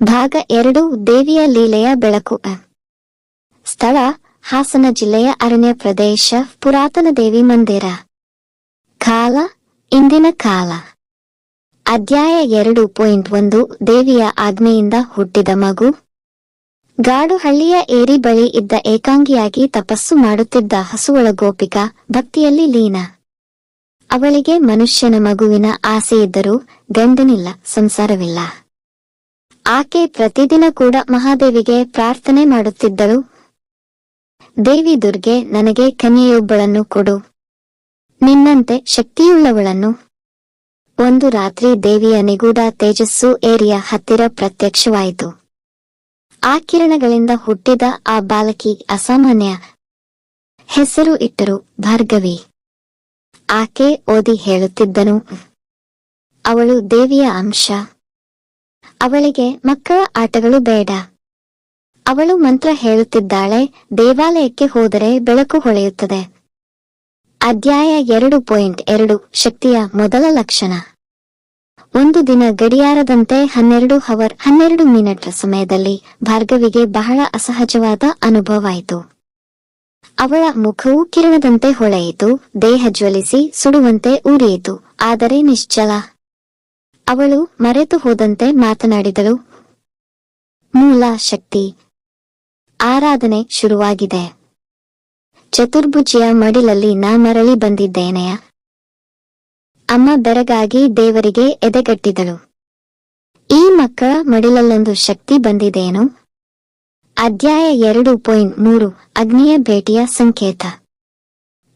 ಭಾಗ 2 ದೇವಿಯ ಲೀಲೆಯ ಬೆಳಕು. ಸ್ಥಳ ಹಾಸನ ಜಿಲ್ಲೆಯ ಅರಣ್ಯ ಪ್ರದೇಶ, ಪುರಾತನ ದೇವಿ ಮಂದಿರ. ಕಾಲ ಇಂದಿನ ಕಾಲ. ಅಧ್ಯಾಯ 2.1 ದೇವಿಯ ಆಜ್ಞೆಯಿಂದ ಹುಟ್ಟಿದ ಮಗು. ಗಾಡು ಹಳ್ಳಿಯ ಏರಿ ಬಳಿ ಇದ್ದ ಏಕಾಂಗಿಯಾಗಿ ತಪಸ್ಸು ಮಾಡುತ್ತಿದ್ದ ಹಸುವಳ ಗೋಪಿಕಾ ಭಕ್ತಿಯಲ್ಲಿ ಲೀನ. ಅವಳಿಗೆ ಮನುಷ್ಯನ ಮಗುವಿನ ಆಸೆಯಿದ್ದರೂ ಗಂಡನಿಲ್ಲ, ಸಂಸಾರವಿಲ್ಲ. ಆಕೆ ಪ್ರತಿದಿನ ಕೂಡ ಮಹಾದೇವಿಗೆ ಪ್ರಾರ್ಥನೆ ಮಾಡುತ್ತಿದ್ದಳು. ದೇವಿ ದುರ್ಗೆ, ನನಗೆ ಕನ್ಯೆಯೊಬ್ಬಳನ್ನು ಕೊಡು, ನಿನ್ನಂತೆ ಶಕ್ತಿಯುಳ್ಳವಳನ್ನು. ಒಂದು ರಾತ್ರಿ ದೇವಿಯ ನಿಗೂಢ ತೇಜಸ್ಸು ಏರಿಯ ಹತ್ತಿರ ಪ್ರತ್ಯಕ್ಷವಾಯಿತು. ಆ ಕಿರಣಗಳಿಂದ ಹುಟ್ಟಿದ ಆ ಬಾಲಕಿ ಅಸಾಮಾನ್ಯ. ಹೆಸರು ಇಟ್ಟರು ಭಾರ್ಗವಿ. ಆಕೆ ಓದಿ ಹೇಳುತ್ತಿದ್ದನು, ಅವಳು ದೇವಿಯ ಅಂಶ. ಅವಳಿಗೆ ಮಕ್ಕಳ ಆಟಗಳು ಬೇಡ. ಅವಳು ಮಂತ್ರ ಹೇಳುತ್ತಿದ್ದಾಳೆ, ದೇವಾಲಯಕ್ಕೆ ಹೋದರೆ ಬೆಳಕು ಹೊಳೆಯುತ್ತದೆ. ಅಧ್ಯಾಯ 2.2 ಶಕ್ತಿಯ ಮೊದಲ ಲಕ್ಷಣ. ಒಂದು ದಿನ ಗಡಿಯಾರದಂತೆ 12:12 ಸಮಯದಲ್ಲಿ ಭಾರ್ಗವಿಗೆ ಬಹಳ ಅಸಹಜವಾದ ಅನುಭವವಾಯಿತು. ಅವಳ ಮುಖವು ಕಿರಣದಂತೆ ಹೊಳೆಯಿತು, ದೇಹ ಜ್ವಲಿಸಿ ಸುಡುವಂತೆ ಉರಿಯಿತು, ಆದರೆ ನಿಶ್ಚಲ. ಅವಳು ಮರೆತು ಹೋದಂತೆ ಮಾತನಾಡಿದಳು, ಮೂಲ ಶಕ್ತಿ, ಆರಾಧನೆ ಶುರುವಾಗಿದೆ. ಚತುರ್ಭುಜಿಯ ಮಡಿಲಲ್ಲಿ ನಾ ಮರಳಿ ಬಂದಿದ್ದೇನೆಯ. ಅಮ್ಮ ಬೆರಗಾಗಿ ದೇವರಿಗೆ ಎದೆಗಟ್ಟಿದಳು. ಈ ಮಕ್ಕಳ ಮಡಿಲಲ್ಲೊಂದು ಶಕ್ತಿ ಬಂದಿದೇನು? ಅಧ್ಯಾಯ 2.3 ಅಗ್ನಿಯ ಭೇಟಿಯ ಸಂಕೇತ.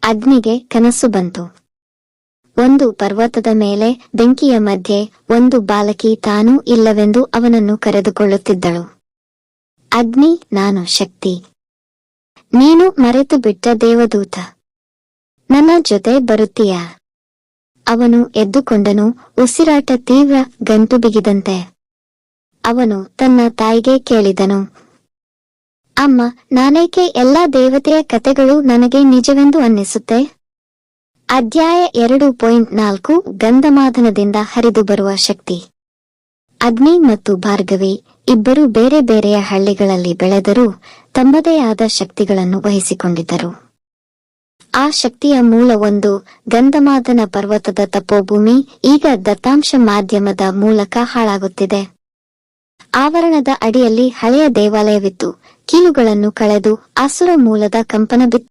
ಅಗ್ನಿಗೆ ಕನಸು ಬಂತು. ಒಂದು ಪರ್ವತದ ಮೇಲೆ ಬೆಂಕಿಯ ಮಧ್ಯೆ ಒಂದು ಬಾಲಕಿ ತಾನೂ ಇಲ್ಲವೆಂದು ಅವನನ್ನು ಕರೆದುಕೊಳ್ಳುತ್ತಿದ್ದಳು. ಅಗ್ನಿ, ನಾನು ಶಕ್ತಿ, ನೀನು ಮರೆತು ಬಿಟ್ಟ ದೇವದೂತ, ನನ್ನ ಜೊತೆ ಬರುತ್ತೀಯಾ? ಅವನು ಎದ್ದುಕೊಂಡನು, ಉಸಿರಾಟ ತೀವ್ರ, ಗಂಟು ಬಿಗಿದಂತೆ. ಅವನು ತನ್ನ ತಾಯಿಗೆ ಕೇಳಿದನು, ಅಮ್ಮ, ನಾನೇಕೆ ಎಲ್ಲಾ ದೇವತೆಯ ಕತೆಗಳು ನನಗೆ ನಿಜವೆಂದು ಅನ್ನಿಸುತ್ತೆ? ಅಧ್ಯಾಯ 2.4 ಗಂಧಮಾದನದಿಂದ ಹರಿದು ಬರುವ ಶಕ್ತಿ. ಅಗ್ನಿ ಮತ್ತು ಭಾರ್ಗವಿ ಇಬ್ಬರು ಬೇರೆ ಬೇರೆಯ ಹಳ್ಳಿಗಳಲ್ಲಿ ಬೆಳೆದರೂ ತಮ್ಮದೇ ಆದ ಶಕ್ತಿಗಳನ್ನು ವಹಿಸಿಕೊಂಡಿದ್ದರು. ಆ ಶಕ್ತಿಯ ಮೂಲ ಒಂದು ಗಂಧಮಾದನ ಪರ್ವತದ ತಪೋಭೂಮಿ ಈಗ ದತ್ತಾಂಶ ಮಾಧ್ಯಮದ ಮೂಲಕ ಹಾಳಾಗುತ್ತಿದೆ. ಆವರಣದ ಅಡಿಯಲ್ಲಿ ಹಳೆಯ ದೇವಾಲಯವಿತ್ತು. ಕೀಲುಗಳನ್ನು ಕಳೆದು ಆಸುರ ಮೂಲದ ಕಂಪನ ಬಿತ್ತು.